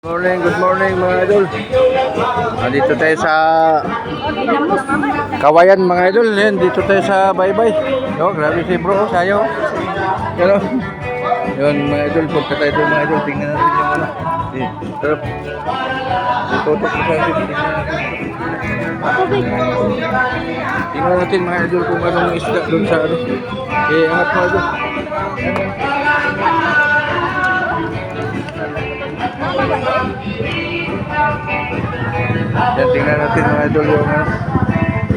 Good morning mga idol. Dito tayo sa Kawayan mga idol. Yan, dito tayo sa Baybay. No, grabe si bro, sayo. Yan, yun mga idol, punta tayo doon mga idol. Tingnan natin yung ano. Dito. Tutok ko sa atin. Tingnan natin mga idol kung anong isda doon sa ano. Angat mga idol. Yan, tingnan natin mga idol yung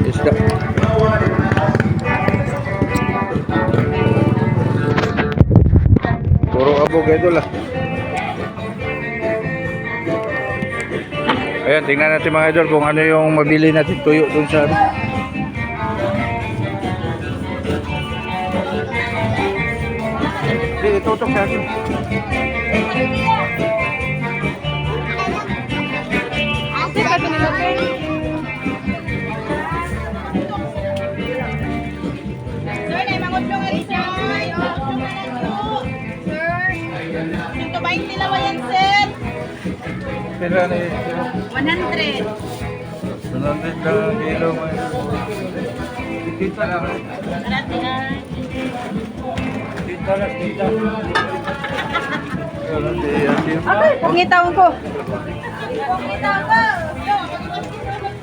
isda. Puro abog idol ah. Ayan, tingnan natin mga idol kung ano yung mabili natin tuyo dun sa ano. Hindi, itutok sa akin. Pera na 100. 100 na kilo. Kita lang. Kita lang, kita. Pangitaw ko.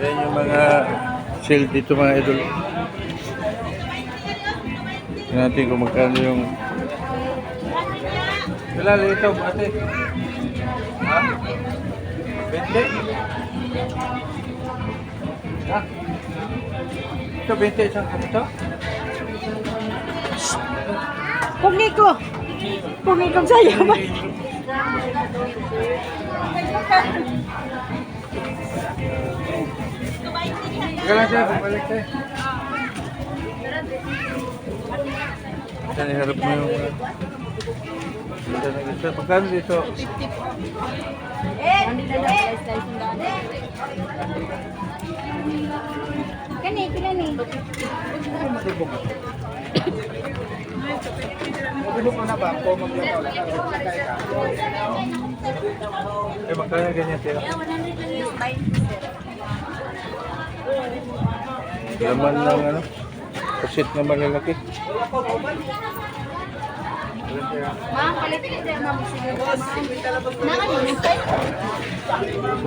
Ayan yung mga sale dito mga idol. Tingnan natin kung magkano yung Bilal, ito ate. Ha? 20? Ha? Ito 20 isang ito? Pungi ko. Pungi ko sa'yo ba? Ika lang siya, bumalik siya. Saan iharap mo yung magkano dito? Kani, pila ni? Magkano ganyan sila? 100 Laman ng ano? Pusit na malalaki. Ma'am, palit ka dyan, ma'am.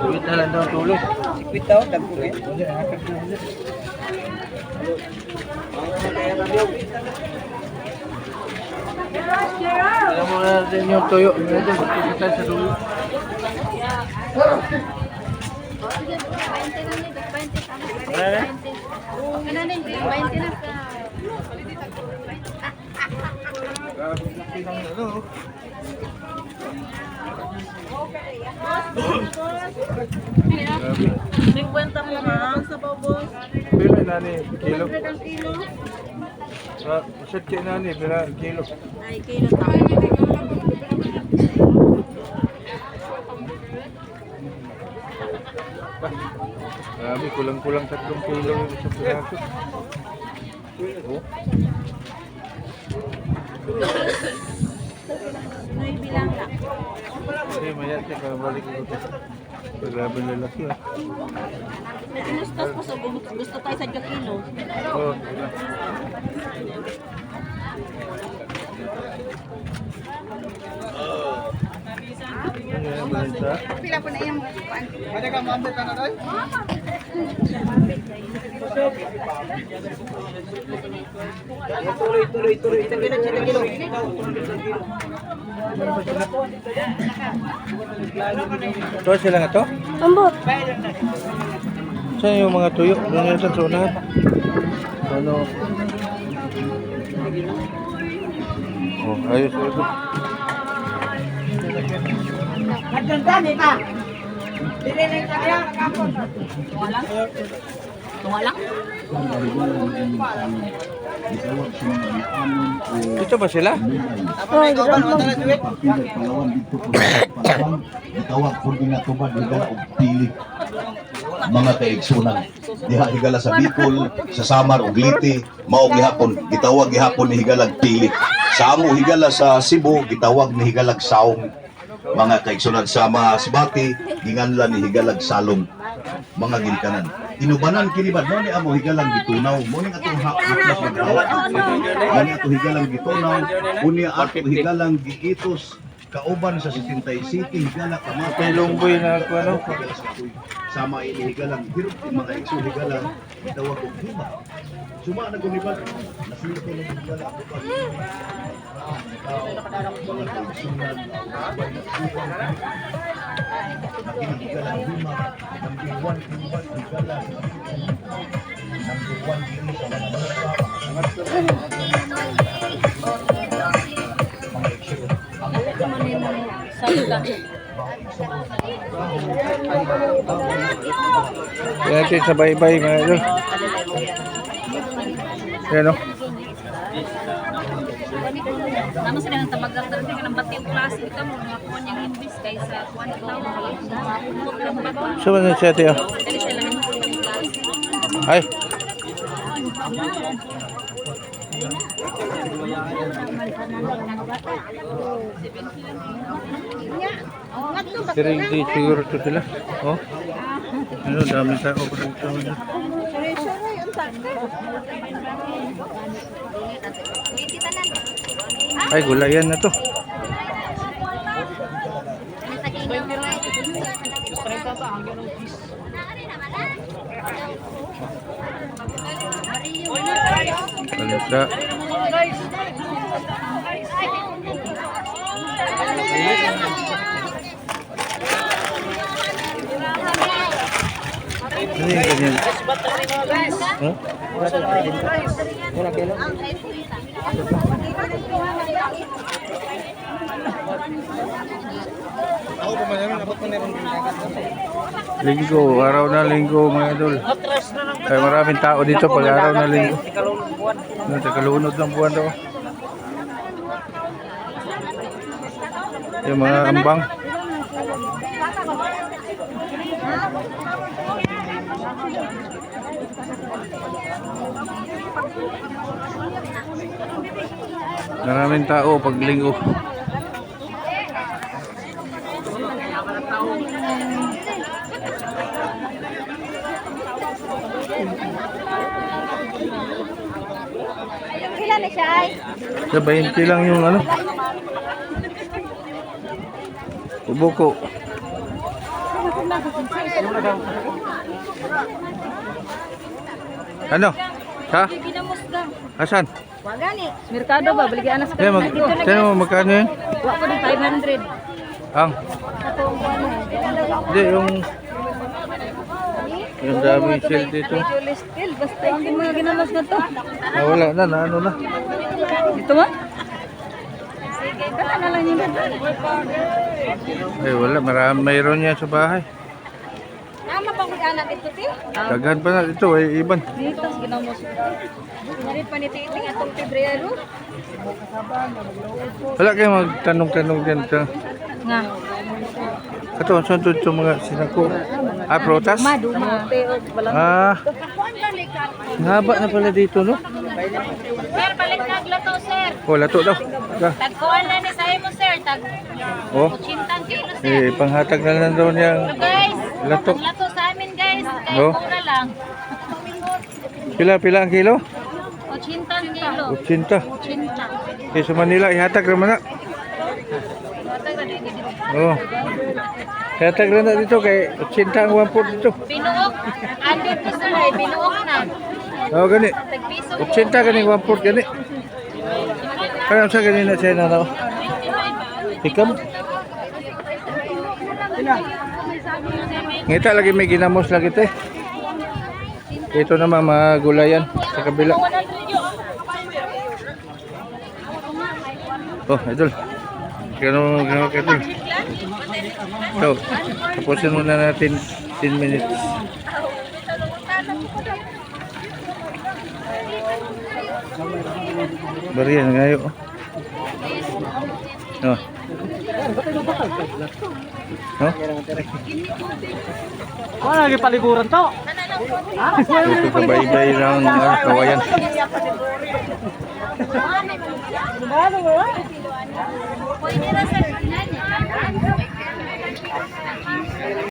Uwit na lang daw tuloy. Wait daw, tagpuin. Hindi, hakag na hindi. Alam mo na natin yung tuyo. Ito, bakit tayo sa tuyo? Kwenta mo na sa babos. Pila nani, kilo? 100 ang kilo. Pusit kayo nani, pila kilo? Ay, kilo tayo. Marami, kulang-kulang 3 kilo yung isang piraso. Oh. May bilang ka. Kasi maya siya, kabalik ko ito. Grabe lalaki ah. May inustos ko sa gusto tayo sa kilo. Oh, ayan, balita. Pila po na yung kuan. Ada ka mambe ka na doy? Tuloy. Ito kilo. Ito sila nga to? Ambot. Saan yung mga tuyo? Doon yan sa sunahan. Ano? Oh, ayos ito. Nagdandani ka. Dili na kaya nakapon. Tumalang? Dito ba sila? Tapos ikaw ba naman tala duit? Palawan dito po gitawag po din nga tubad higala og pili mga kaigsunan diha higala sa Bicol sa Samar ug Liti mao gihapon gitawag gihapon ni higalag pili sa amo higala sa Cebu gitawag ni higalag saong mga kaigsunan sa Masbate, ginganlan ni Higalag Salong, mga ginikanan. Inubanan kinibad mo ni amo higalang gitunaw, mo ni atong haplas maghawa. Mo ni atong higalang gitunaw, unya atong higalang giitos kauban sa 77 higala kamatay. Kay Lungboy na ako ano. Sama ini higalang hirap yung mga igso higalang tawag og hima. Suma na gumibad. Nasulto na higala ako pa. Mga kaigsunan, higalang hima, number 1 higala. Number 1 dili sa mga Yan natin sa baybay mga idol. Yan o. Naman sila ng tabagang talaga ng bati yung klase ito mo mga kuwan yung imbis kaysa kuwan ito. Saan na siya tiyo? Dali siya lang yung klase. Ay. Sering di siguro to sila. Oh. Ano dami tao ko dito. Ay gulayan na to. Palisa. Ano yung ganyan? Huh? Linggo, araw na linggo mga idol. Ay maraming tao dito pag araw na linggo. Kalunod ng buwan daw. Yung mga ambang. Maraming tao pag linggo. Ilan na siya ay? Sa 20 lang yung ano. Ubuko. Ano? Ha? Pinamusgang. Asan? Wagani. Merkado ba? Baligyan na sa Kaya mag kaya mo magkano yun? Wa ko ng 500. Ang? Hindi, yung dami sale dito. Basta hindi mga ginamos na to. Wala na, ano na. Dito mo? Sige, kala na lang yun. Eh wala, mayroon yan sa bahay. Nama pa ko anak ito, ti? Daghan pa na ito, eh, iban. Dito, ginamos. Ngayon pa ni Titing atong Pebrero. Wala kayo magtanong-tanong dyan sa... Nga. Ito, saan ito mga sinako? Ah, protas? Duma. Ah, haba na pala dito, no? Sir, balik naglato, sir. Oh, lato daw. Tagkuhan na ni sa'yo mo, sir. Oh, 80 kilo, sir. panghatag na lang daw niyang So, guys, lato. ang lato sa amin, guys. Kaya No? mura lang. Pila ang kilo? 80 kilo. 80. 80. Eh, sa Manila, ihatag naman na. Oh. Ihatag na dito kay 80 ang 1 dito. Binuok. Andit ko, sir, ay binuok na. Oh, gani. Tagpiso. 80 gani 1 gani. Kaya sa gani na siya na no. Ikam. Ngita lagi may ginamos lagi te. Ito naman mga gulayan sa kabila. Oh, idol. Gano idol. So, tapusin muna natin 10 minutes. Bariyan ngayo. Oh. Oh. Wala lagi paliguran to. Ito kabaybay ng kawayan. Pwede na, sir.